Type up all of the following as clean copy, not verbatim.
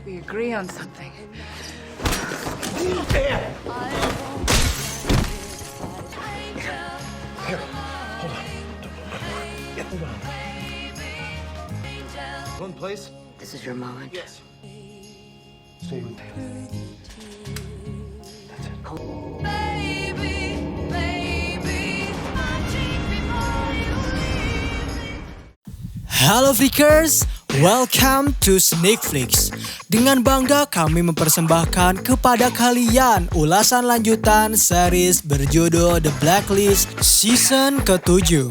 We agree on something. Here, hold on. Yeah, hold on. One place? This is your moment. Yes. Stay with Taylor. That's it. Halo Freakers, welcome to Sneakflix. Dengan bangga kami mempersembahkan kepada kalian ulasan lanjutan series berjudul The Blacklist Season ke-7.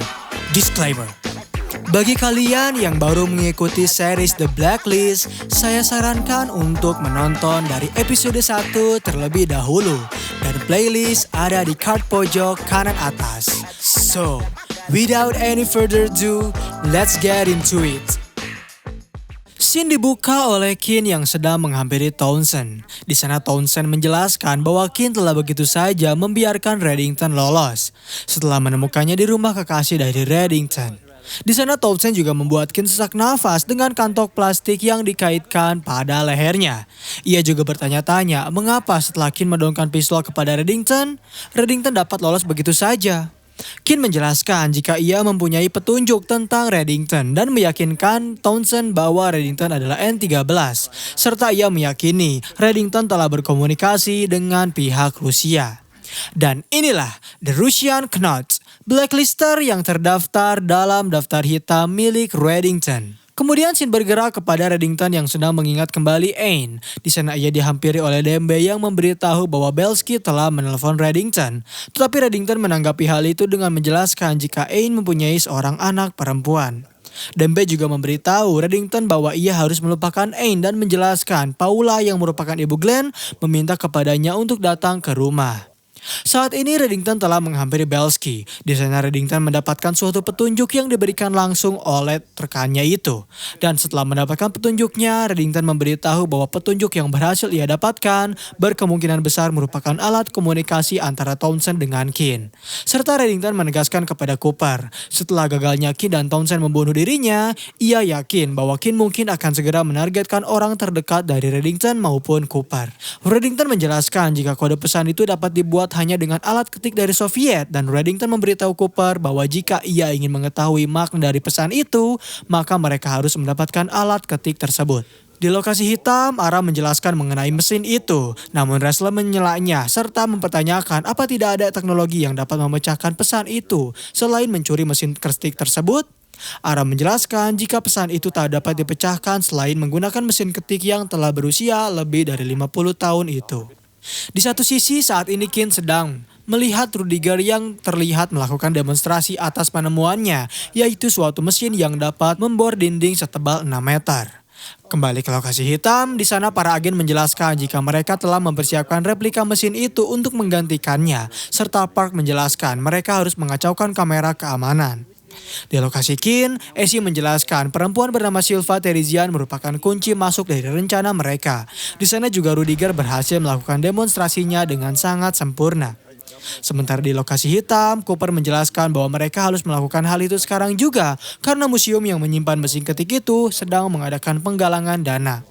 Disclaimer. Bagi kalian yang baru mengikuti series The Blacklist, saya sarankan untuk menonton dari episode 1 terlebih dahulu. Dan playlist ada di card pojok kanan atas. So, without any further ado, let's get into it. Scene dibuka oleh Kin yang sedang menghampiri Townsend. Di sana Townsend menjelaskan bahwa Kin telah begitu saja membiarkan Reddington lolos setelah menemukannya di rumah kekasih dari Reddington. Di sana Townsend juga membuat Kin sesak nafas dengan kantong plastik yang dikaitkan pada lehernya. Ia juga bertanya-tanya mengapa setelah Kin mendongkan pistol kepada Reddington, Reddington dapat lolos begitu saja. Kin menjelaskan jika ia mempunyai petunjuk tentang Reddington dan meyakinkan Townsend bahwa Reddington adalah N13. Serta ia meyakini Reddington telah berkomunikasi dengan pihak Rusia. Dan inilah The Russian Knot, blacklister yang terdaftar dalam daftar hitam milik Reddington. Kemudian scene bergerak kepada Reddington yang sedang mengingat kembali Ain. Di sana ia dihampiri oleh Dembe yang memberitahu bahwa Belsky telah menelpon Reddington. Tetapi Reddington menanggapi hal itu dengan menjelaskan jika Ain mempunyai seorang anak perempuan. Dembe juga memberitahu Reddington bahwa ia harus melupakan Ain dan menjelaskan Paula yang merupakan ibu Glenn meminta kepadanya untuk datang ke rumah. Saat ini Reddington telah menghampiri Belsky. Di sana Reddington mendapatkan suatu petunjuk yang diberikan langsung oleh rekannya itu. Dan setelah mendapatkan petunjuknya, Reddington memberitahu bahwa petunjuk yang berhasil ia dapatkan berkemungkinan besar merupakan alat komunikasi antara Townsend dengan Kin. Serta Reddington menegaskan kepada Cooper, setelah gagalnya Kin dan Townsend membunuh dirinya, ia yakin bahwa Kin mungkin akan segera menargetkan orang terdekat dari Reddington maupun Cooper. Reddington menjelaskan jika kode pesan itu dapat dibuat hanya dengan alat ketik dari Soviet dan Reddington memberitahu Cooper bahwa jika ia ingin mengetahui makna dari pesan itu, maka mereka harus mendapatkan alat ketik tersebut. Di lokasi hitam, Aram menjelaskan mengenai mesin itu, namun Ressler menyelanya serta mempertanyakan apa tidak ada teknologi yang dapat memecahkan pesan itu selain mencuri mesin ketik tersebut. Aram menjelaskan jika pesan itu tak dapat dipecahkan selain menggunakan mesin ketik yang telah berusia lebih dari 50 tahun itu. Di satu sisi saat ini Kin sedang melihat Rudiger yang terlihat melakukan demonstrasi atas penemuannya, yaitu suatu mesin yang dapat membor dinding setebal 6 meter. Kembali ke lokasi hitam, di sana para agen menjelaskan jika mereka telah mempersiapkan replika mesin itu untuk menggantikannya, serta Park menjelaskan mereka harus mengacaukan kamera keamanan. Di lokasi Kin, Essie menjelaskan perempuan bernama Silva Terizian merupakan kunci masuk dari rencana mereka. Di sana juga Rudiger berhasil melakukan demonstrasinya dengan sangat sempurna. Sementara di lokasi hitam, Cooper menjelaskan bahwa mereka harus melakukan hal itu sekarang juga karena museum yang menyimpan mesin ketik itu sedang mengadakan penggalangan dana.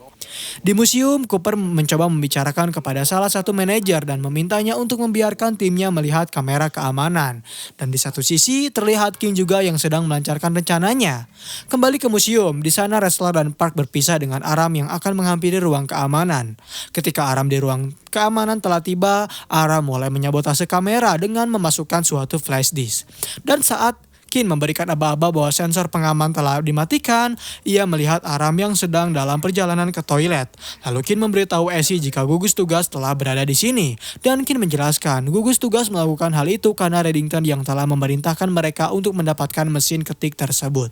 Di museum, Cooper mencoba membicarakan kepada salah satu manajer dan memintanya untuk membiarkan timnya melihat kamera keamanan. Dan di satu sisi, terlihat King juga yang sedang melancarkan rencananya. Kembali ke museum, di sana Ressler dan Park berpisah dengan Aram yang akan menghampiri ruang keamanan. Ketika Aram di ruang keamanan telah tiba, Aram mulai menyabotase kamera dengan memasukkan suatu flash disk. Dan saat Kin memberikan aba-aba bahwa sensor pengaman telah dimatikan, ia melihat Aram yang sedang dalam perjalanan ke toilet. Lalu Kin memberitahu Essie jika gugus tugas telah berada di sini. Dan Kin menjelaskan gugus tugas melakukan hal itu karena Reddington yang telah memerintahkan mereka untuk mendapatkan mesin ketik tersebut.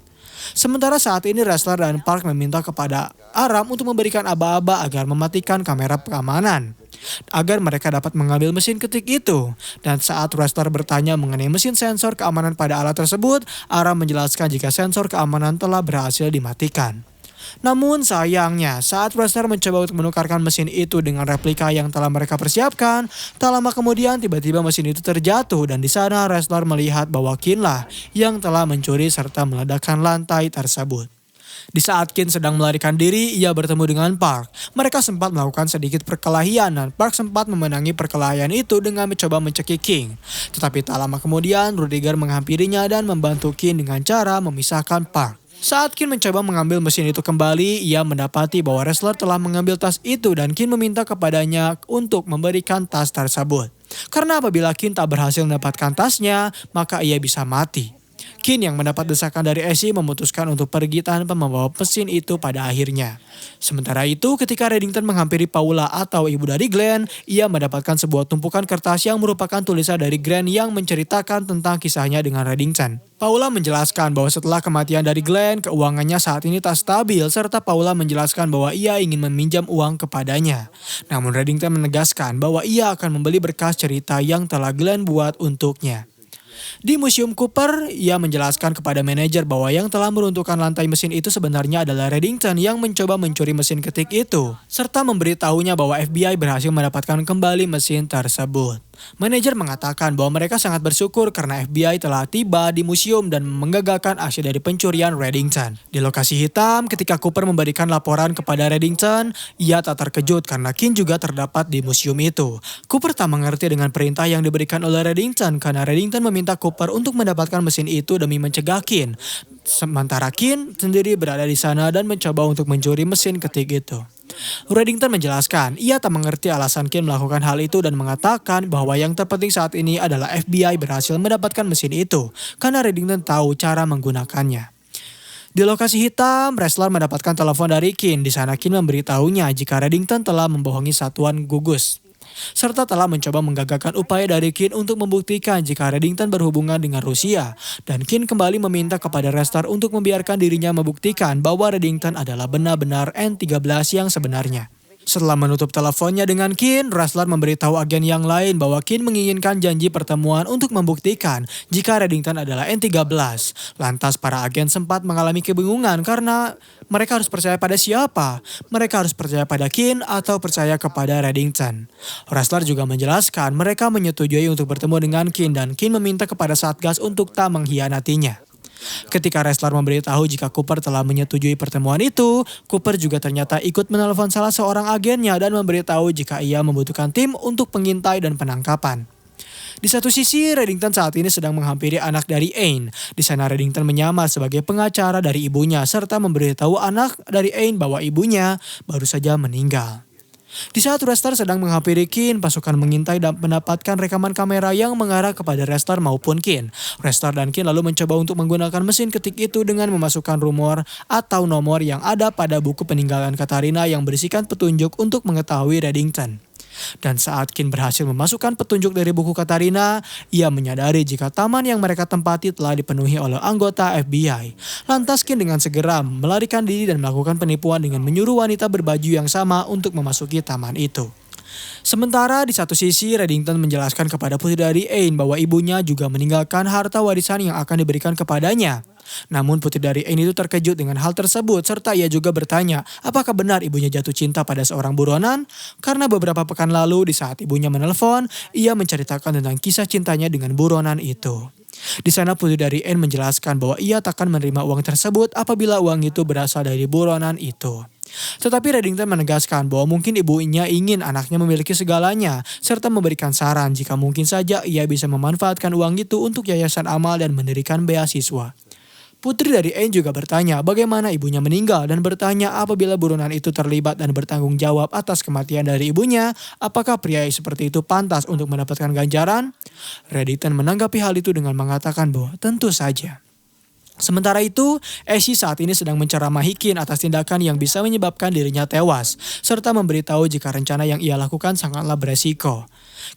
Sementara saat ini Ressler dan Park meminta kepada Aram untuk memberikan aba-aba agar mematikan kamera keamanan agar mereka dapat mengambil mesin ketik itu. Dan saat Ressler bertanya mengenai mesin sensor keamanan pada alat tersebut, Aram menjelaskan jika sensor keamanan telah berhasil dimatikan. Namun sayangnya saat Ressler mencoba untuk menukarkan mesin itu dengan replika yang telah mereka persiapkan, tak lama kemudian tiba-tiba mesin itu terjatuh dan di sana Ressler melihat bahwa Kinlah yang telah mencuri serta meledakkan lantai tersebut. Di saat Kin sedang melarikan diri, ia bertemu dengan Park. Mereka sempat melakukan sedikit perkelahian dan Park sempat memenangi perkelahian itu dengan mencoba mencekik King. Tetapi tak lama kemudian, Rudiger menghampirinya dan membantu Kin dengan cara memisahkan Park. Saat Kin mencoba mengambil mesin itu kembali, ia mendapati bahwa wrestler telah mengambil tas itu dan Kin meminta kepadanya untuk memberikan tas tersebut. Karena apabila Kin tak berhasil mendapatkan tasnya, maka ia bisa mati. Kin yang mendapat desakan dari Esi memutuskan untuk pergi tanpa membawa mesin itu pada akhirnya. Sementara itu ketika Reddington menghampiri Paula atau ibu dari Glenn, ia mendapatkan sebuah tumpukan kertas yang merupakan tulisan dari Glenn yang menceritakan tentang kisahnya dengan Reddington. Paula menjelaskan bahwa setelah kematian dari Glenn, keuangannya saat ini tak stabil serta Paula menjelaskan bahwa ia ingin meminjam uang kepadanya. Namun Reddington menegaskan bahwa ia akan membeli berkas cerita yang telah Glenn buat untuknya. Di Museum Cooper, ia menjelaskan kepada manajer bahwa yang telah meruntuhkan lantai mesin itu sebenarnya adalah Reddington yang mencoba mencuri mesin ketik itu, serta memberitahunya bahwa FBI berhasil mendapatkan kembali mesin tersebut. Manajer mengatakan bahwa mereka sangat bersyukur karena FBI telah tiba di museum dan menggagalkan aksi dari pencurian Reddington. Di lokasi hitam, ketika Cooper memberikan laporan kepada Reddington, ia tak terkejut karena Kin juga terdapat di museum itu. Cooper tak mengerti dengan perintah yang diberikan oleh Reddington karena Reddington meminta Cooper untuk mendapatkan mesin itu demi mencegah Kin. Sementara Kin sendiri berada di sana dan mencoba untuk mencuri mesin ketik itu. Reddington menjelaskan, ia tak mengerti alasan Kin melakukan hal itu dan mengatakan bahwa yang terpenting saat ini adalah FBI berhasil mendapatkan mesin itu karena Reddington tahu cara menggunakannya. Di lokasi hitam, wrestler mendapatkan telepon dari Kin. Di sana Kin memberitahunya jika Reddington telah membohongi satuan gugus, serta telah mencoba menggagalkan upaya dari Kin untuk membuktikan jika Reddington berhubungan dengan Rusia. Dan Kin kembali meminta kepada wrestler untuk membiarkan dirinya membuktikan bahwa Reddington adalah benar-benar N13 yang sebenarnya. Setelah menutup teleponnya dengan Kin, wrestler memberitahu agen yang lain bahwa Kin menginginkan janji pertemuan untuk membuktikan jika Reddington adalah N13. Lantas para agen sempat mengalami kebingungan karena mereka harus percaya pada siapa? Mereka harus percaya pada Kin atau percaya kepada Reddington? Wrestler juga menjelaskan mereka menyetujui untuk bertemu dengan Kin dan Kin meminta kepada Satgas untuk tak mengkhianatinya. Ketika wrestler memberitahu jika Cooper telah menyetujui pertemuan itu, Cooper juga ternyata ikut menelpon salah seorang agennya dan memberitahu jika ia membutuhkan tim untuk pengintai dan penangkapan. Di satu sisi, Reddington saat ini sedang menghampiri anak dari Ain. Di sana Reddington menyamar sebagai pengacara dari ibunya serta memberitahu anak dari Ain bahwa ibunya baru saja meninggal. Di saat wrestler sedang menghampiri Kin, pasukan mengintai dan mendapatkan rekaman kamera yang mengarah kepada wrestler maupun Kin. Wrestler dan Kin lalu mencoba untuk menggunakan mesin ketik itu dengan memasukkan rumor atau nomor yang ada pada buku peninggalan Katarina yang berisikan petunjuk untuk mengetahui Reddington. Dan saat Kin berhasil memasukkan petunjuk dari buku Katarina, ia menyadari jika taman yang mereka tempati telah dipenuhi oleh anggota FBI. Lantas Kin dengan segera melarikan diri dan melakukan penipuan dengan menyuruh wanita berbaju yang sama untuk memasuki taman itu. Sementara di satu sisi Reddington menjelaskan kepada putri dari Ain bahwa ibunya juga meninggalkan harta warisan yang akan diberikan kepadanya. Namun putri dari Ain itu terkejut dengan hal tersebut serta ia juga bertanya apakah benar ibunya jatuh cinta pada seorang buronan? Karena beberapa pekan lalu di saat ibunya menelpon, ia menceritakan tentang kisah cintanya dengan buronan itu. Di sana putri dari Ain menjelaskan bahwa ia takkan menerima uang tersebut apabila uang itu berasal dari buronan itu. Tetapi Reddington menegaskan bahwa mungkin ibunya ingin anaknya memiliki segalanya serta memberikan saran jika mungkin saja ia bisa memanfaatkan uang itu untuk yayasan amal dan mendirikan beasiswa. Putri dari Ain juga bertanya bagaimana ibunya meninggal dan bertanya apabila buronan itu terlibat dan bertanggung jawab atas kematian dari ibunya, apakah pria seperti itu pantas untuk mendapatkan ganjaran? Reddington menanggapi hal itu dengan mengatakan bahwa tentu saja. Sementara itu, Esi saat ini sedang menceramahi Kin atas tindakan yang bisa menyebabkan dirinya tewas, serta memberitahu jika rencana yang ia lakukan sangatlah beresiko.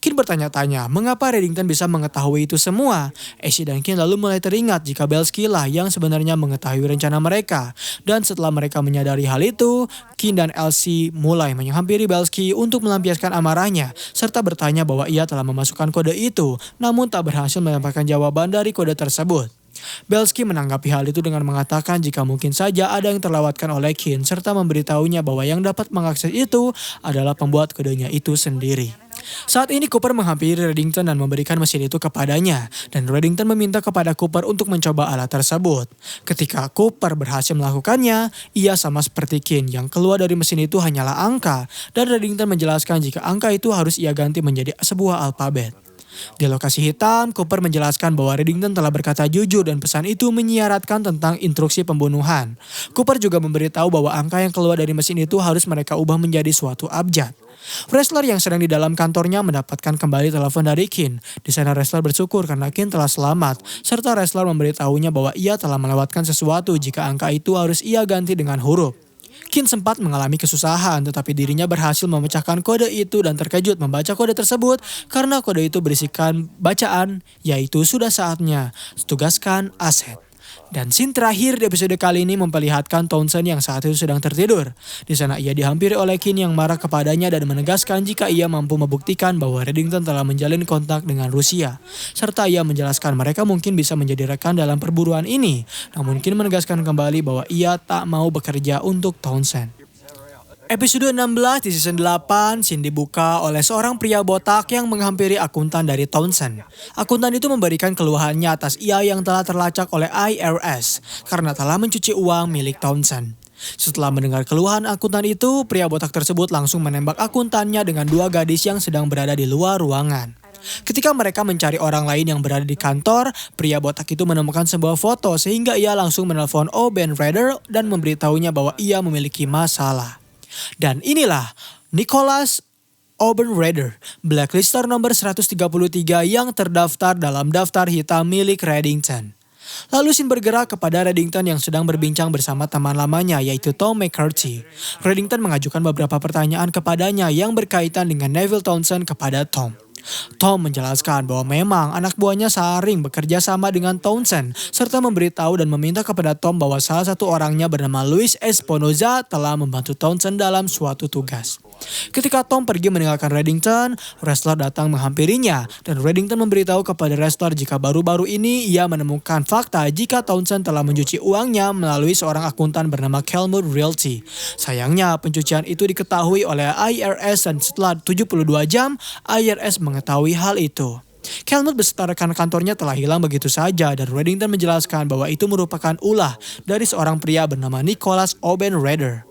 Kin bertanya-tanya mengapa Reddington bisa mengetahui itu semua. Esi dan Kin lalu mulai teringat jika Belsky lah yang sebenarnya mengetahui rencana mereka. Dan setelah mereka menyadari hal itu, Kin dan Elsie mulai menghampiri Belsky untuk melampiaskan amarahnya, serta bertanya bahwa ia telah memasukkan kode itu, namun tak berhasil mendapatkan jawaban dari kode tersebut. Belsky menanggapi hal itu dengan mengatakan jika mungkin saja ada yang terlewatkan oleh Kin serta memberitahunya bahwa yang dapat mengakses itu adalah pembuat kodenya itu sendiri. Saat ini Cooper menghampiri Reddington dan memberikan mesin itu kepadanya. Dan Reddington meminta kepada Cooper untuk mencoba alat tersebut. Ketika Cooper berhasil melakukannya, ia sama seperti Keane yang keluar dari mesin itu hanyalah angka. Dan Reddington menjelaskan jika angka itu harus ia ganti menjadi sebuah alfabet. Di lokasi hitam, Cooper menjelaskan bahwa Reddington telah berkata jujur dan pesan itu menyiaratkan tentang instruksi pembunuhan. Cooper juga memberitahu bahwa angka yang keluar dari mesin itu harus mereka ubah menjadi suatu abjad. Wrestler yang sedang di dalam kantornya mendapatkan kembali telepon dari Keane. Di sana wrestler bersyukur karena Keane telah selamat, serta wrestler memberitahunya bahwa ia telah melewatkan sesuatu jika angka itu harus ia ganti dengan huruf. Keane sempat mengalami kesusahan, tetapi dirinya berhasil memecahkan kode itu dan terkejut membaca kode tersebut karena kode itu berisikan bacaan, yaitu sudah saatnya tugaskan aset. Dan scene terakhir di episode kali ini memperlihatkan Townsend yang saat itu sedang tertidur. Di sana ia dihampiri oleh Keane yang marah kepadanya dan menegaskan jika ia mampu membuktikan bahwa Reddington telah menjalin kontak dengan Rusia. Serta ia menjelaskan mereka mungkin bisa menjadi rekan dalam perburuan ini. Namun Keane menegaskan kembali bahwa ia tak mau bekerja untuk Townsend. Episode 16 di season 8, scene dibuka oleh seorang pria botak yang menghampiri akuntan dari Townsend. Akuntan itu memberikan keluhannya atas ia yang telah terlacak oleh IRS karena telah mencuci uang milik Townsend. Setelah mendengar keluhan akuntan itu, pria botak tersebut langsung menembak akuntannya dengan dua gadis yang sedang berada di luar ruangan. Ketika mereka mencari orang lain yang berada di kantor, pria botak itu menemukan sebuah foto sehingga ia langsung menelpon Oben Raider dan memberitahunya bahwa ia memiliki masalah. Dan inilah Nicholas Oben Raider, blacklister nomor 133 yang terdaftar dalam daftar hitam milik Reddington. Lalu scene bergerak kepada Reddington yang sedang berbincang bersama teman lamanya yaitu Tom McCarthy. Reddington mengajukan beberapa pertanyaan kepadanya yang berkaitan dengan Neville Townsend kepada Tom. Tom menjelaskan bahwa memang anak buahnya sering bekerja sama dengan Townsend serta memberitahu dan meminta kepada Tom bahwa salah satu orangnya bernama Luis Espinoza telah membantu Townsend dalam suatu tugas. Ketika Tom pergi meninggalkan Reddington, wrestler datang menghampirinya dan Reddington memberitahu kepada wrestler jika baru-baru ini ia menemukan fakta jika Townsend telah mencuci uangnya melalui seorang akuntan bernama Kelmud Realty. Sayangnya pencucian itu diketahui oleh IRS dan setelah 72 jam IRS mengetahui hal itu. Kelmud beserta rekan kantornya telah hilang begitu saja dan Reddington menjelaskan bahwa itu merupakan ulah dari seorang pria bernama Nicholas Oben Raider.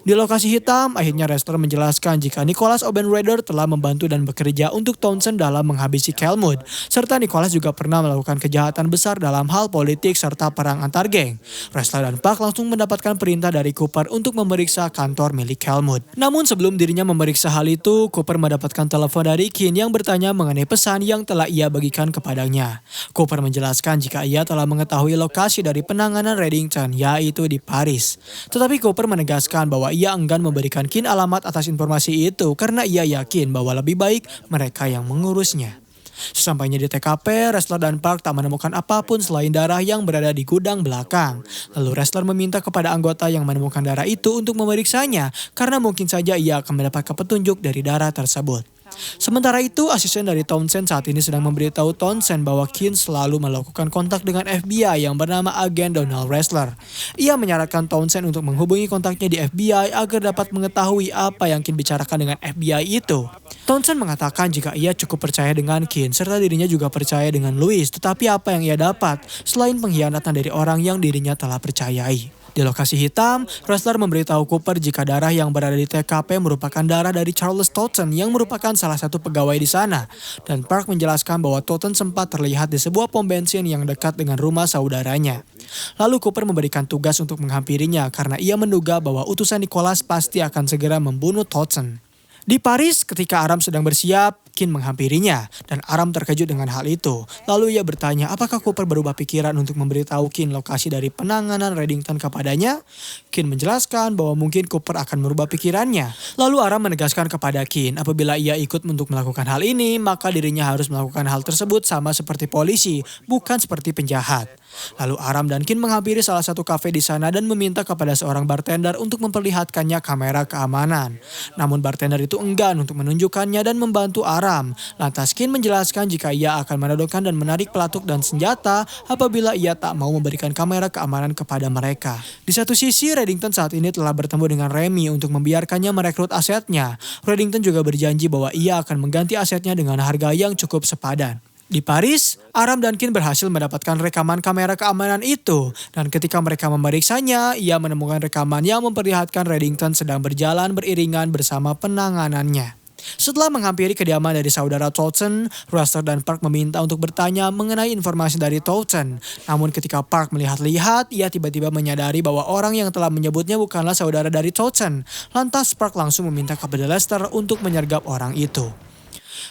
Di lokasi hitam, akhirnya wrestler menjelaskan jika Nicholas Oben Raider telah membantu dan bekerja untuk Townsend dalam menghabisi Kelmud, serta Nicholas juga pernah melakukan kejahatan besar dalam hal politik serta perang antar geng. Wrestler dan Park langsung mendapatkan perintah dari Cooper untuk memeriksa kantor milik Kelmud. Namun sebelum dirinya memeriksa hal itu, Cooper mendapatkan telepon dari Keane yang bertanya mengenai pesan yang telah ia bagikan kepadanya. Cooper menjelaskan jika ia telah mengetahui lokasi dari penanganan Reddington, yaitu di Paris. Tetapi Cooper menegaskan bahwa ia enggan memberikan Keane alamat atas informasi itu karena ia yakin bahwa lebih baik mereka yang mengurusnya. Sesampainya di TKP, wrestler dan Park tak menemukan apapun selain darah yang berada di gudang belakang. Lalu wrestler meminta kepada anggota yang menemukan darah itu untuk memeriksanya karena mungkin saja ia akan mendapatkan petunjuk dari darah tersebut. Sementara itu, asisten dari Townsend saat ini sedang memberitahu Townsend bahwa Keane selalu melakukan kontak dengan FBI yang bernama agen Donald Wrestler. Ia menyarankan Townsend untuk menghubungi kontaknya di FBI agar dapat mengetahui apa yang Keane bicarakan dengan FBI itu. Townsend mengatakan jika ia cukup percaya dengan Keane serta dirinya juga percaya dengan Louis, tetapi apa yang ia dapat selain pengkhianatan dari orang yang dirinya telah percayai. Di lokasi hitam, wrestler memberitahu Cooper jika darah yang berada di TKP merupakan darah dari Charles Totten yang merupakan salah satu pegawai di sana. Dan Park menjelaskan bahwa Totten sempat terlihat di sebuah pom bensin yang dekat dengan rumah saudaranya. Lalu Cooper memberikan tugas untuk menghampirinya karena ia menduga bahwa utusan Nicholas pasti akan segera membunuh Totten. Di Paris, ketika Aram sedang bersiap, Keane menghampirinya dan Aram terkejut dengan hal itu. Lalu ia bertanya apakah Cooper berubah pikiran untuk memberitahu Keane lokasi dari penanganan Reddington kepadanya. Keane menjelaskan bahwa mungkin Cooper akan merubah pikirannya. Lalu Aram menegaskan kepada Keane apabila ia ikut untuk melakukan hal ini, maka dirinya harus melakukan hal tersebut sama seperti polisi, bukan seperti penjahat. Lalu Aram dan Kin menghampiri salah satu kafe di sana dan meminta kepada seorang bartender untuk memperlihatkannya kamera keamanan. Namun bartender itu enggan untuk menunjukkannya dan membantu Aram. Lantas Kin menjelaskan jika ia akan menodongkan dan menarik pelatuk dan senjata apabila ia tak mau memberikan kamera keamanan kepada mereka. Di satu sisi, Reddington saat ini telah bertemu dengan Remy untuk membiarkannya merekrut asetnya. Reddington juga berjanji bahwa ia akan mengganti asetnya dengan harga yang cukup sepadan. Di Paris, Aram dan Kin berhasil mendapatkan rekaman kamera keamanan itu. Dan ketika mereka memeriksanya, ia menemukan rekaman yang memperlihatkan Reddington sedang berjalan beriringan bersama penanganannya. Setelah menghampiri kediaman dari saudara Townsend, Rester dan Park meminta untuk bertanya mengenai informasi dari Townsend. Namun ketika Park melihat-lihat, ia tiba-tiba menyadari bahwa orang yang telah menyebutnya bukanlah saudara dari Townsend. Lantas Park langsung meminta kepada Lester untuk menyergap orang itu.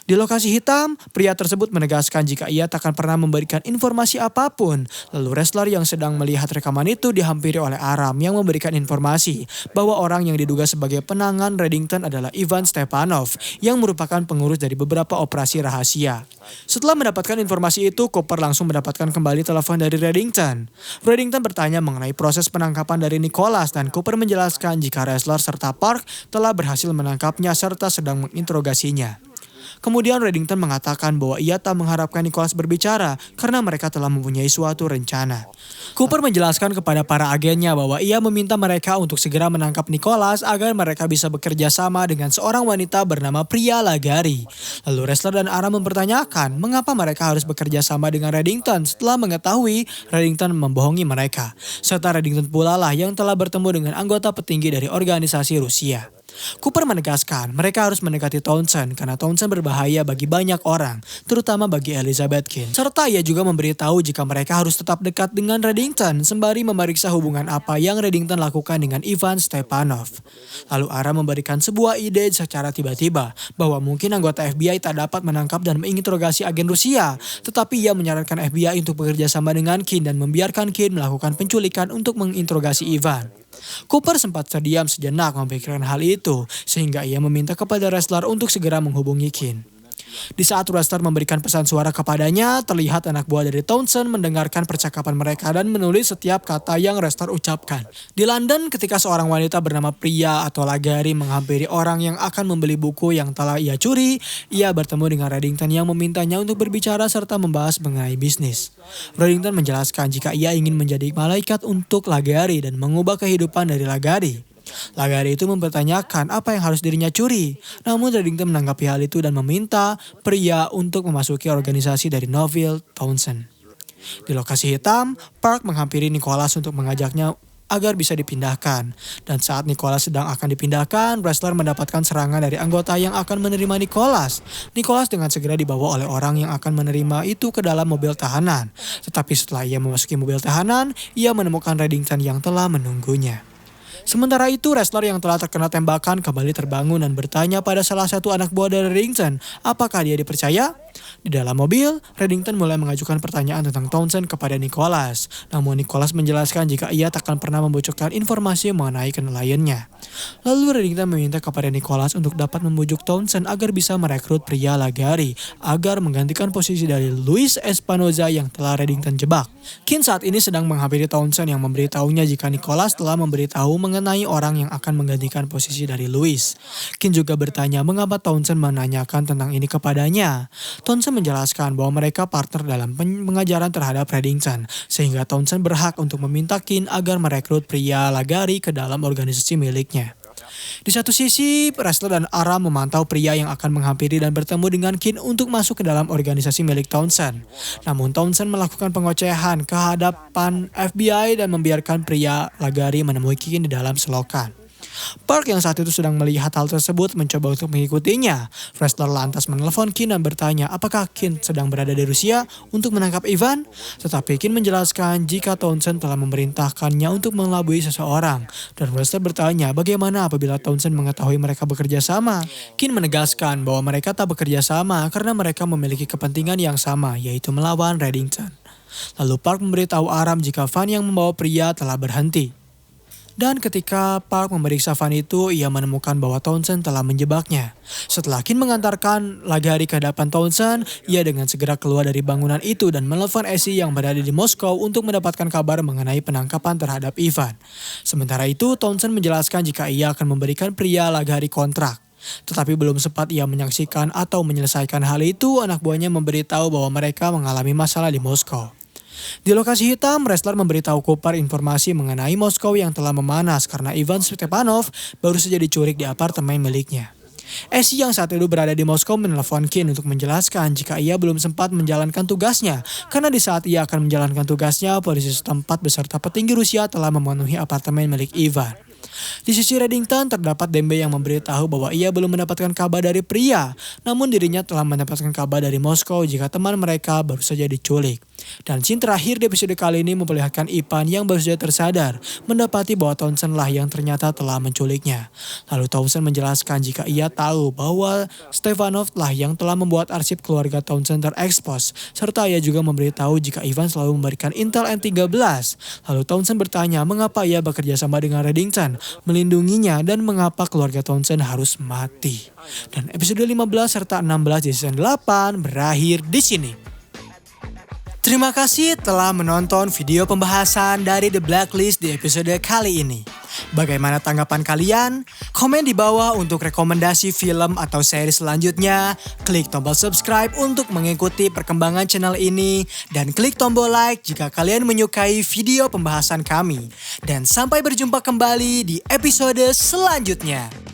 Di lokasi hitam, pria tersebut menegaskan jika ia takkan pernah memberikan informasi apapun. Lalu wrestler yang sedang melihat rekaman itu dihampiri oleh Aram yang memberikan informasi bahwa orang yang diduga sebagai penangan Reddington adalah Ivan Stepanov yang merupakan pengurus dari beberapa operasi rahasia. Setelah mendapatkan informasi itu, Cooper langsung mendapatkan kembali telepon dari Reddington. Reddington bertanya mengenai proses penangkapan dari Nicholas dan Cooper menjelaskan jika wrestler serta Park telah berhasil menangkapnya serta sedang menginterogasinya. Kemudian Reddington mengatakan bahwa ia tak mengharapkan Nicholas berbicara karena mereka telah mempunyai suatu rencana. Cooper menjelaskan kepada para agennya bahwa ia meminta mereka untuk segera menangkap Nicholas agar mereka bisa bekerja sama dengan seorang wanita bernama Priya Lagari. Lalu wrestler dan Aram mempertanyakan mengapa mereka harus bekerja sama dengan Reddington setelah mengetahui Reddington membohongi mereka. Serta Reddington pula lah yang telah bertemu dengan anggota petinggi dari organisasi Rusia. Cooper menegaskan mereka harus mendekati Townsend karena Townsend berbahaya bagi banyak orang, terutama bagi Elizabeth Kin. Serta ia juga memberitahu jika mereka harus tetap dekat dengan Reddington sembari memeriksa hubungan apa yang Reddington lakukan dengan Ivan Stepanov. Lalu Aram memberikan sebuah ide secara tiba-tiba bahwa mungkin anggota FBI tak dapat menangkap dan menginterogasi agen Rusia, tetapi ia menyarankan FBI untuk bekerja sama dengan Kin dan membiarkan Kin melakukan penculikan untuk menginterogasi Ivan. Cooper sempat terdiam sejenak memikirkan hal itu, sehingga ia meminta kepada wrestler untuk segera menghubungi Kin. Di saat wrestler memberikan pesan suara kepadanya, terlihat anak buah dari Townsend mendengarkan percakapan mereka dan menulis setiap kata yang wrestler ucapkan. Di London, ketika seorang wanita bernama Priya atau Lagari menghampiri orang yang akan membeli buku yang telah ia curi, ia bertemu dengan Reddington yang memintanya untuk berbicara serta membahas mengenai bisnis. Reddington menjelaskan jika ia ingin menjadi malaikat untuk Lagari dan mengubah kehidupan dari Lagari. Lagari itu mempertanyakan apa yang harus dirinya curi. Namun Reddington menanggapi hal itu dan meminta Priya untuk memasuki organisasi dari Neville Townsend. Di lokasi hitam, Park menghampiri Nicholas untuk mengajaknya agar bisa dipindahkan. Dan saat Nicholas sedang akan dipindahkan, wrestler mendapatkan serangan dari anggota yang akan menerima Nicholas. Nicholas dengan segera dibawa oleh orang yang akan menerima itu ke dalam mobil tahanan. Tetapi setelah ia memasuki mobil tahanan, ia menemukan Reddington yang telah menunggunya. Sementara itu, wrestler yang telah terkena tembakan kembali terbangun dan bertanya pada salah satu anak buah dari Reddington, apakah dia dipercaya? Di dalam mobil, Reddington mulai mengajukan pertanyaan tentang Townsend kepada Nicholas. Namun Nicholas menjelaskan jika ia takkan pernah membocorkan informasi mengenai klien-nya. Lalu Reddington meminta kepada Nicholas untuk dapat membujuk Townsend agar bisa merekrut Priya Lagari agar menggantikan posisi dari Luis Espanoza yang telah Reddington jebak. Kin saat ini sedang menghampiri Townsend yang memberitahunya jika Nicholas telah memberitahu mengenai orang yang akan menggantikan posisi dari Luis. Kin juga bertanya mengapa Townsend menanyakan tentang ini kepadanya. Townsend menjelaskan bahwa mereka partner dalam pengajaran terhadap Reddington, sehingga Townsend berhak untuk meminta Kin agar merekrut Priya Lagari ke dalam organisasi miliknya. Di satu sisi, wrestler dan Aram memantau pria yang akan menghampiri dan bertemu dengan Kin untuk masuk ke dalam organisasi milik Townsend. Namun Townsend melakukan pengocehan ke hadapan FBI dan membiarkan Priya Lagari menemui Kin di dalam selokan. Park yang saat itu sedang melihat hal tersebut mencoba untuk mengikutinya. Wrestler lantas menelpon Kin dan bertanya apakah Kin sedang berada di Rusia untuk menangkap Ivan. Tetapi Kin menjelaskan jika Townsend telah memerintahkannya untuk mengelabui seseorang. Dan wrestler bertanya bagaimana apabila Townsend mengetahui mereka bekerja sama. Kin menegaskan bahwa mereka tak bekerja sama karena mereka memiliki kepentingan yang sama, yaitu melawan Reddington. Lalu Park memberitahu Aram jika van yang membawa pria telah berhenti. Dan ketika Park memeriksa van itu, ia menemukan bahwa Townsend telah menjebaknya. Setelah Kim mengantarkan Laghari ke hadapan Townsend, ia dengan segera keluar dari bangunan itu dan menelepon Essie yang berada di Moskow untuk mendapatkan kabar mengenai penangkapan terhadap Ivan. Sementara itu, Townsend menjelaskan jika ia akan memberikan pria Laghari kontrak. Tetapi belum sempat ia menyaksikan atau menyelesaikan hal itu, anak buahnya memberitahu bahwa mereka mengalami masalah di Moskow. Di lokasi hitam, wrestler memberitahu Cooper informasi mengenai Moskow yang telah memanas karena Ivan Stepanov baru saja diculik di apartemen miliknya. Essie yang saat itu berada di Moskow menelepon Kim untuk menjelaskan jika ia belum sempat menjalankan tugasnya karena di saat ia akan menjalankan tugasnya, polisi setempat beserta petinggi Rusia telah memenuhi apartemen milik Ivan. Di sisi Reddington terdapat Dembe yang memberitahu bahwa ia belum mendapatkan kabar dari pria, namun dirinya telah mendapatkan kabar dari Moskow jika teman mereka baru saja diculik. Dan scene terakhir di episode kali ini memperlihatkan Ivan yang baru saja tersadar mendapati bahwa Townsend lah yang ternyata telah menculiknya. Lalu Townsend menjelaskan jika ia tahu bahwa Stepanov lah yang telah membuat arsip keluarga Townsend terekspos, serta ia juga memberitahu jika Ivan selalu memberikan intel N13. Lalu Townsend bertanya mengapa ia bekerja sama dengan Reddington, melindunginya, dan mengapa keluarga Townsend harus mati. Dan episode 15 serta 16 di season 8 berakhir di sini. Terima kasih telah menonton video pembahasan dari The Blacklist di episode kali ini. Bagaimana tanggapan kalian? Komen di bawah untuk rekomendasi film atau seri selanjutnya. Klik tombol subscribe untuk mengikuti perkembangan channel ini. Dan klik tombol like jika kalian menyukai video pembahasan kami. Dan sampai berjumpa kembali di episode selanjutnya.